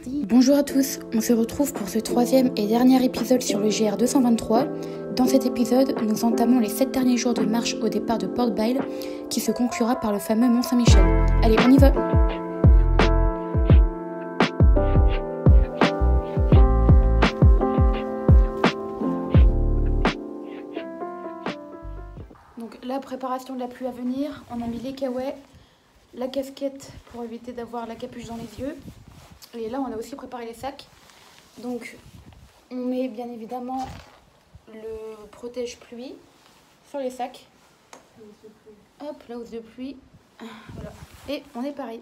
parti. Bonjour à tous, on se retrouve pour ce troisième et dernier épisode sur le GR 223. Dans cet épisode, nous entamons les 7 derniers jours de marche au départ de Port-Bail, qui se conclura par le fameux Mont-Saint-Michel. Allez, on y va! Donc la préparation de la pluie à venir, on a mis les caouets, la casquette pour éviter d'avoir la capuche dans les yeux. Et là, on a aussi préparé les sacs. Donc, on met bien évidemment le protège-pluie sur les sacs. Hop, la housse de pluie. Voilà. Et on est pareil.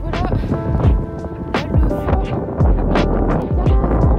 Voilà. Là, le vent est bien présent.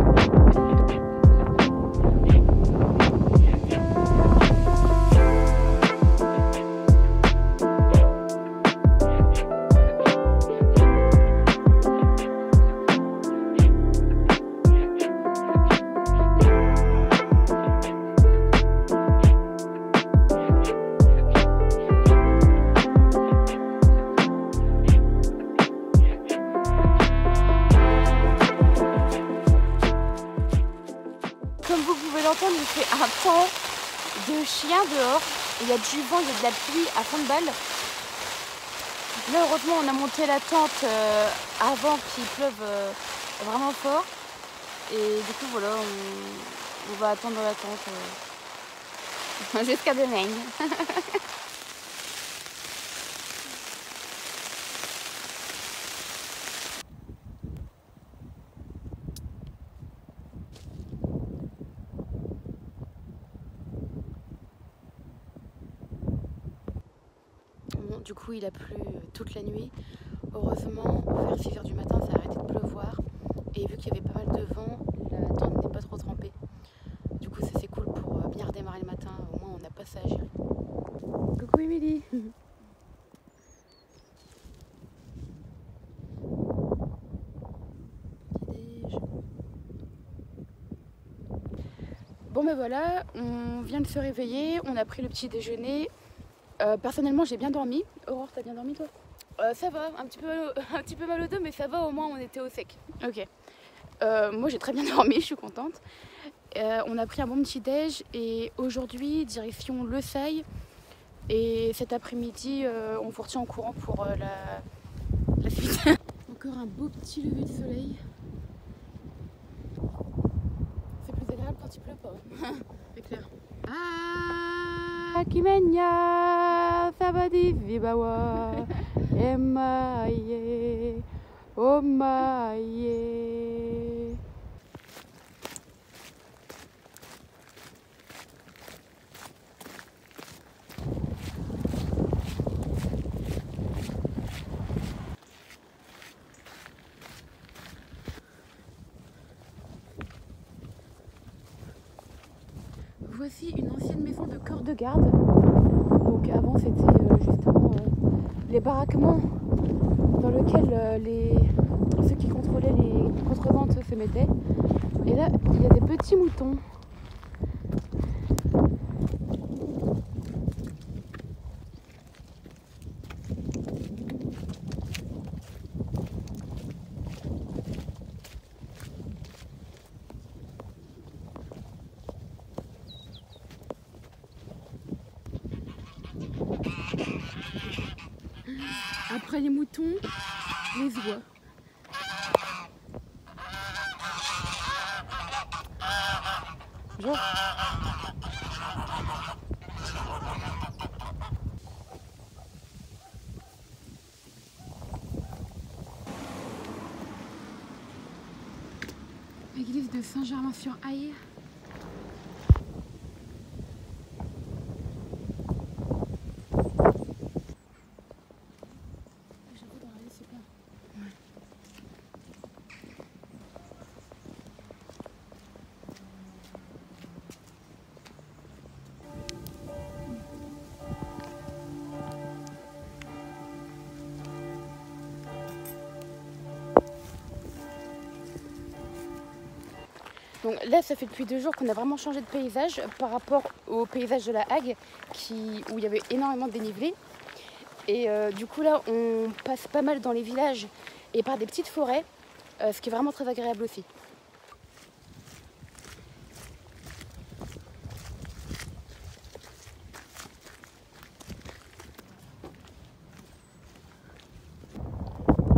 Il fait un temps de chien dehors, il y a du vent, il y a de la pluie à fond de balle. Là heureusement on a monté la tente avant qu'il pleuve vraiment fort. Et du coup voilà, on va attendre la tente jusqu'à demain. Du coup il a plu toute la nuit. Heureusement vers 6 h du matin ça a arrêté de pleuvoir. Et vu qu'il y avait pas mal de vent, la tente n'est pas trop trempée. Du coup ça c'est cool pour bien redémarrer le matin. Au moins on n'a pas ça à gérer. Coucou Émilie. Bon ben voilà, on vient de se réveiller, on a pris le petit déjeuner. Personnellement j'ai bien dormi. Aurore, t'as bien dormi toi? Ça va, un petit peu mal au dos, mais ça va, au moins on était au sec. Ok. Moi j'ai très bien dormi, je suis contente. On a pris un bon petit déj et aujourd'hui direction Le Sail. Et cet après-midi on vous retient en courant pour la suite. Encore un beau petit lever de soleil. C'est plus agréable quand il pleut pas. C'est clair. Kimenya sabadi vibawa emaye omaye. Voici une ancienne maison de corps de garde. Donc avant c'était justement les baraquements dans lesquels ceux qui contrôlaient les contrebandes se mettaient. Et là il y a des petits moutons. Après les moutons, les oies. Bonjour. L'église de Saint-Germain-sur-Aille. Donc là, ça fait depuis 2 jours qu'on a vraiment changé de paysage par rapport au paysage de la Hague où il y avait énormément de dénivelé. Et du coup là, on passe pas mal dans les villages et par des petites forêts, ce qui est vraiment très agréable aussi.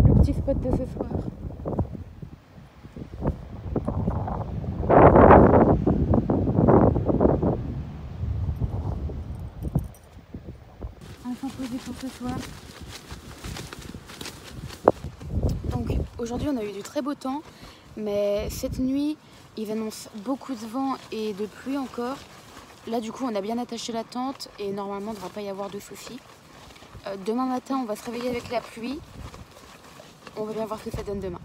Le petit spot de ce soir. Enfin posé pour ce soir. Donc aujourd'hui on a eu du très beau temps, mais cette nuit ils annoncent beaucoup de vent et de pluie encore. Là du coup on a bien attaché la tente et normalement il ne devrait pas y avoir de soucis. Demain matin on va se réveiller avec la pluie. On va bien voir ce que ça donne demain.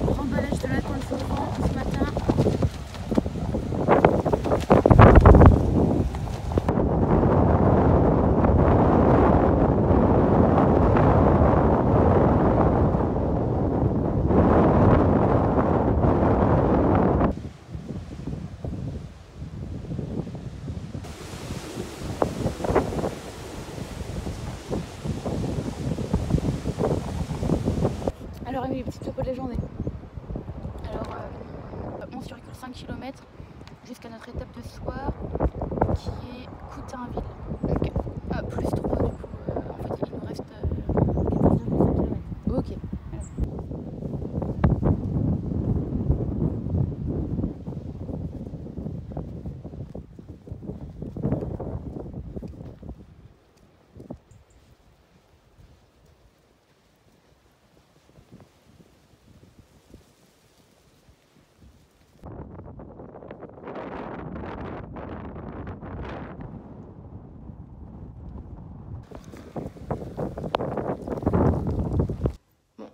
Remballage de la tente chauffant ce matin. Alors les petites topo de la journée. Alors 11,5 km jusqu'à notre étape de ce soir qui est Coutainville. Donc plus 3 du coup. En fait il nous reste 14,5 km. Ok.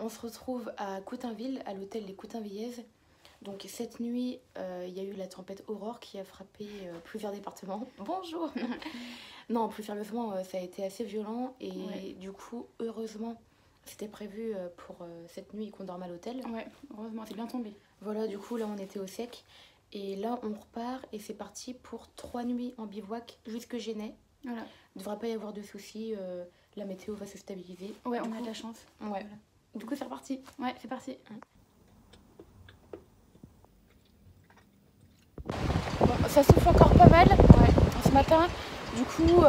On se retrouve à Coutainville, à l'hôtel Les Coutainvillaises. Donc cette nuit, il y a eu la tempête Aurore qui a frappé plusieurs départements. Bonjour. Non, plus sérieusement, ça a été assez violent et ouais. Du coup, heureusement, c'était prévu pour cette nuit qu'on dorme à l'hôtel. Ouais, heureusement, c'est bien tombé. Voilà, du coup, là, on était au sec. Et là, on repart et c'est parti pour 3 nuits en bivouac jusque Genève. Voilà. Il ne devrait pas y avoir de soucis, la météo va se stabiliser. Ouais, on a de la chance. Ouais. Voilà. Du coup, c'est reparti. Ouais, c'est parti. Bon, ça souffle encore pas mal ce matin. Du coup,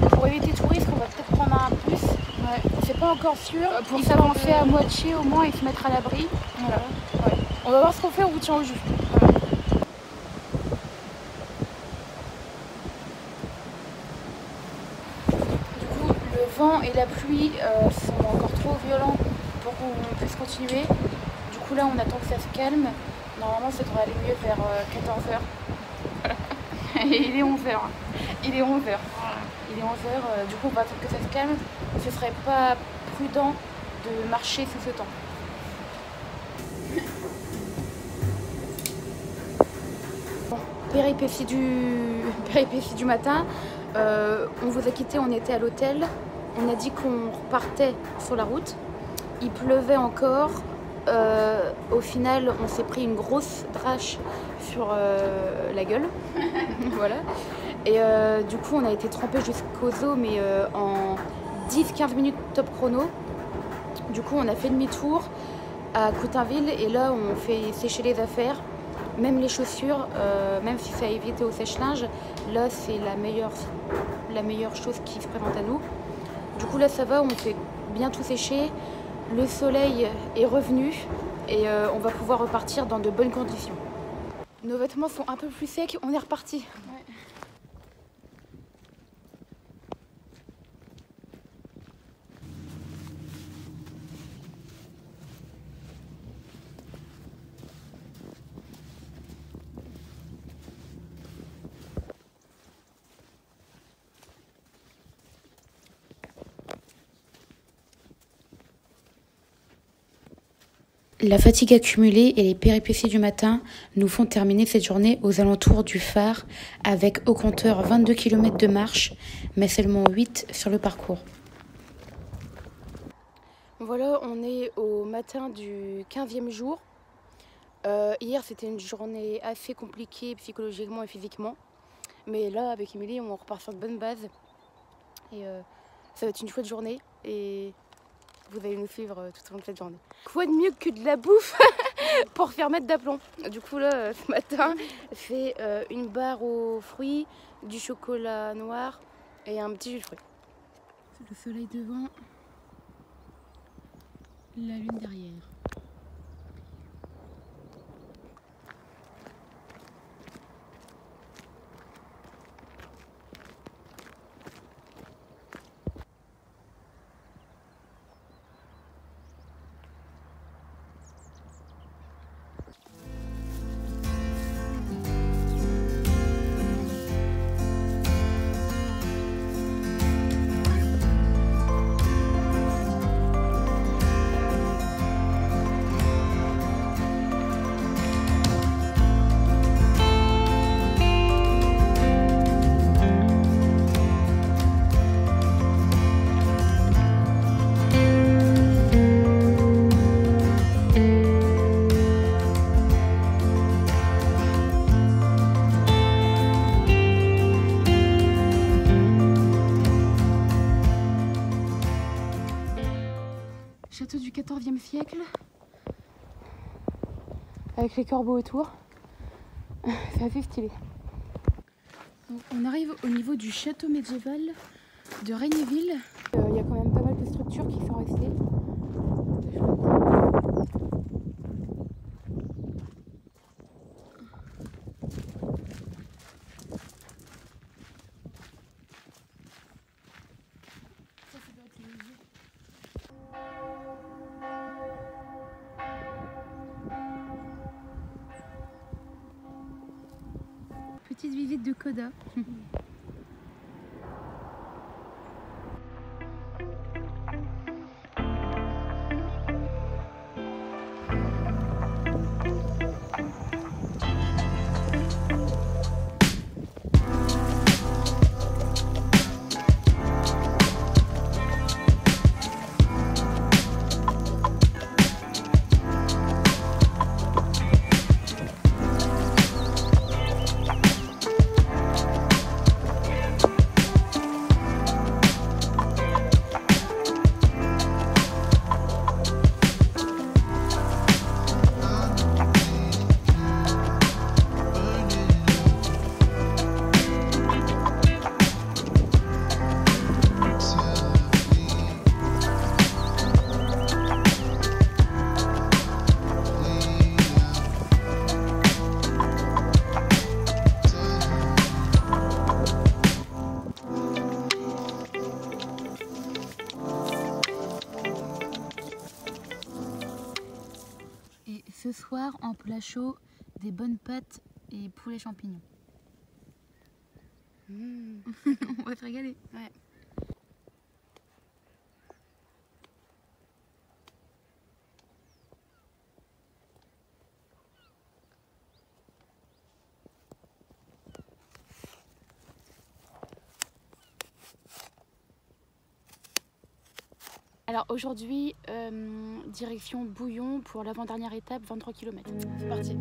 pour éviter tout risque, on va peut-être prendre un bus. Ouais. C'est pas encore sûr. Pour s'avancer à moitié au moins et se mettre à l'abri. Voilà. Ouais. On va voir ce qu'on fait, on vous tient au jus. Voilà. Du coup, le vent et la pluie sont encore trop violents pour qu'on puisse continuer. Du coup là on attend que ça se calme. Normalement ça devrait aller mieux vers 14h. Il est 11h. Il est 11h. Il est 11h. Du coup on va attendre que ça se calme. Ce serait pas prudent de marcher sous ce temps. Bon, péripétie du matin. On vous a quitté, on était à l'hôtel. On a dit qu'on repartait sur la route. Il pleuvait encore. Au final, on s'est pris une grosse drache sur la gueule. Voilà. Et du coup, on a été trempés jusqu'aux os, mais en 10-15 minutes top chrono. Du coup, on a fait demi-tour à Coutainville et là, on fait sécher les affaires. Même les chaussures, même si ça a évité au sèche-linge, là, c'est la meilleure chose qui se présente à nous. Du coup, là, ça va, on fait bien tout sécher. Le soleil est revenu et on va pouvoir repartir dans de bonnes conditions. Nos vêtements sont un peu plus secs, on est reparti. Ouais. La fatigue accumulée et les péripéties du matin nous font terminer cette journée aux alentours du phare avec au compteur 22 km de marche, mais seulement 8 sur le parcours. Voilà, on est au matin du 15e jour. Hier, c'était une journée assez compliquée psychologiquement et physiquement. Mais là, avec Émilie, on repart sur de bonnes bases. Et ça va être une chouette journée. Et vous allez nous suivre tout au long de cette journée. Quoi de mieux que de la bouffe pour faire mettre d'aplomb. Du coup, là, ce matin, c'est une barre aux fruits, du chocolat noir et un petit jus de fruits. Le soleil devant, la lune derrière. Château du XIVe siècle, avec les corbeaux autour, c'est assez stylé. Donc on arrive au niveau du château médiéval de Regnéville. Il y a quand même pas mal de structures qui sont restées. Petite visite de Coda. Ce soir, en plat chaud, des bonnes pâtes et poulet champignons. On va se régaler. Ouais. Alors aujourd'hui, direction Bouillon pour l'avant-dernière étape, 23 km. C'est parti.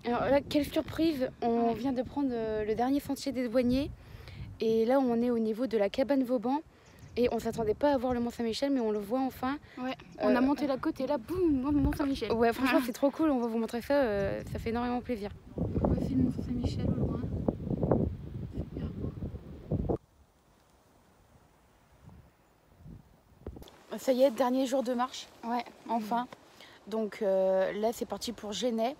Alors là, quelle surprise, on vient de prendre le dernier sentier des douaniers et là on est au niveau de la cabane Vauban et on s'attendait pas à voir le Mont Saint-Michel mais on le voit enfin. Ouais, on a monté la côte et là boum, Mont Saint-Michel. Ouais, franchement c'est trop cool, on va vous montrer ça, ça fait énormément plaisir. Voici le Mont Saint-Michel au loin. Super beau. Ça y est, dernier jour de marche. Ouais, Enfin. Donc là c'est parti pour Genêt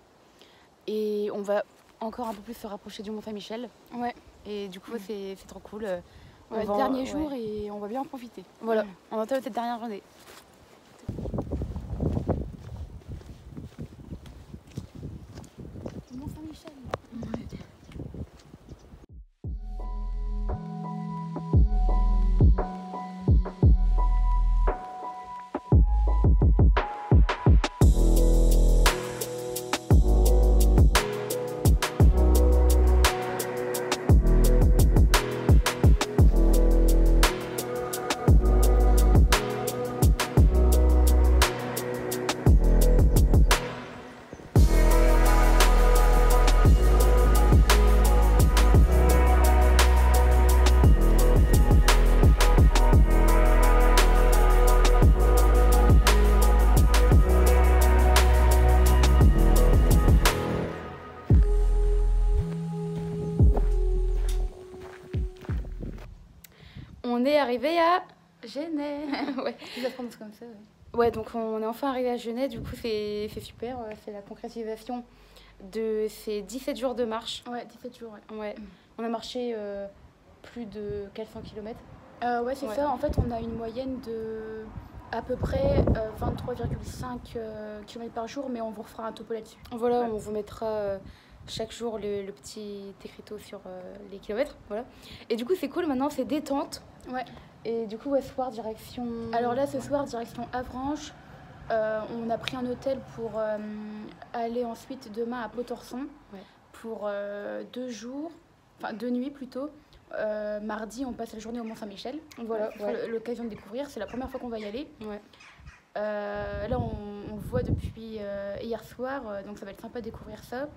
et on va encore un peu plus se rapprocher du Mont Saint-Michel. Ouais. Et du coup c'est trop cool. Ouais, dernier jour et on va bien en profiter. Voilà, on entame cette dernière journée. Mont Saint-Michel. On est arrivé à Genêt. Ouais. Ça se prononce comme ça, ouais. Ouais, donc on est enfin arrivé à Genêt, du coup c'est super, c'est la concrétisation de ces 17 jours de marche. Ouais, 17 jours, ouais. Ouais. On a marché plus de 400 km. Ouais, c'est ça. En fait, on a une moyenne de à peu près 23,5 km par jour, mais on vous refera un topo là-dessus. Voilà, Ouais. on vous mettra chaque jour le petit écriteau sur les kilomètres. Voilà. Et du coup, c'est cool, maintenant c'est détente. Ouais. Et du coup, ce soir, direction. Alors là, ce soir, direction Avranches. On a pris un hôtel pour aller ensuite demain à Potorson pour 2 jours, enfin 2 nuits plutôt. Mardi, on passe la journée au Mont Saint-Michel. Voilà, ouais. L'occasion de découvrir. C'est la première fois qu'on va y aller. Ouais. Là, on le voit depuis hier soir, donc ça va être sympa de découvrir ça.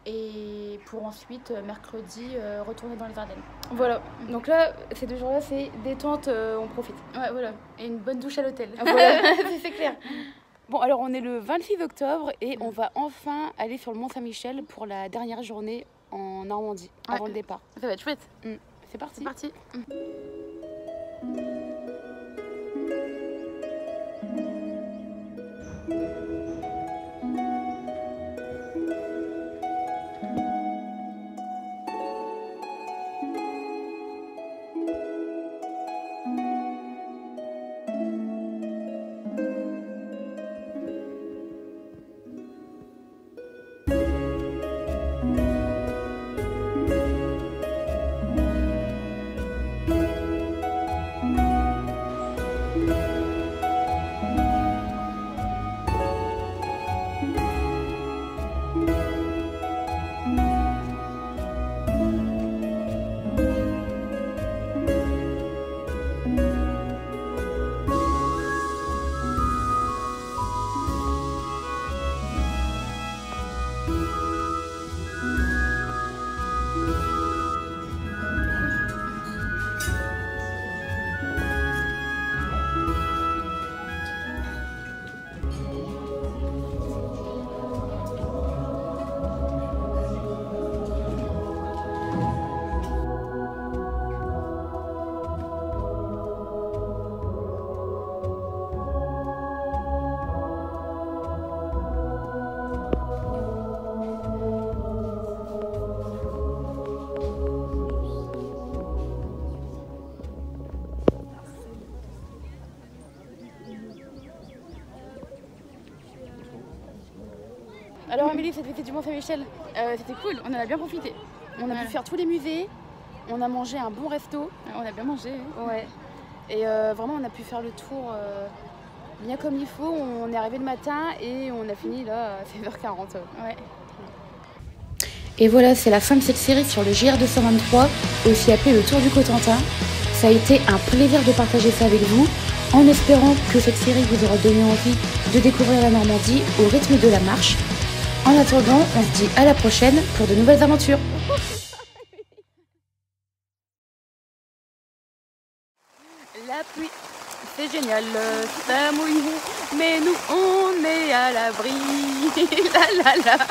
Et pour ensuite, mercredi, retourner dans les Ardennes. Voilà, donc là, ces 2 jours-là, c'est détente, on profite. Ouais, voilà. Et une bonne douche à l'hôtel. Voilà, c'est clair. Bon, alors on est le 26 octobre et on va enfin aller sur le Mont Saint-Michel pour la dernière journée en Normandie, avant le départ. Ça va être chouette. C'est parti. C'est parti. Alors Amélie, cette visite du Mont Saint-Michel, c'était cool, on en a bien profité. On a pu faire tous les musées, on a mangé un bon resto. On a bien mangé. Ouais. Et vraiment, on a pu faire le tour bien comme il faut. On est arrivé le matin et on a fini là à 16h40. Ouais. Et voilà, c'est la fin de cette série sur le JR 223, aussi appelé le Tour du Cotentin. Ça a été un plaisir de partager ça avec vous, en espérant que cette série vous aura donné envie de découvrir la Normandie au rythme de la marche. En attendant, on se dit à la prochaine pour de nouvelles aventures. La pluie, c'est génial, ça mouille, mais nous on est à l'abri. La la la.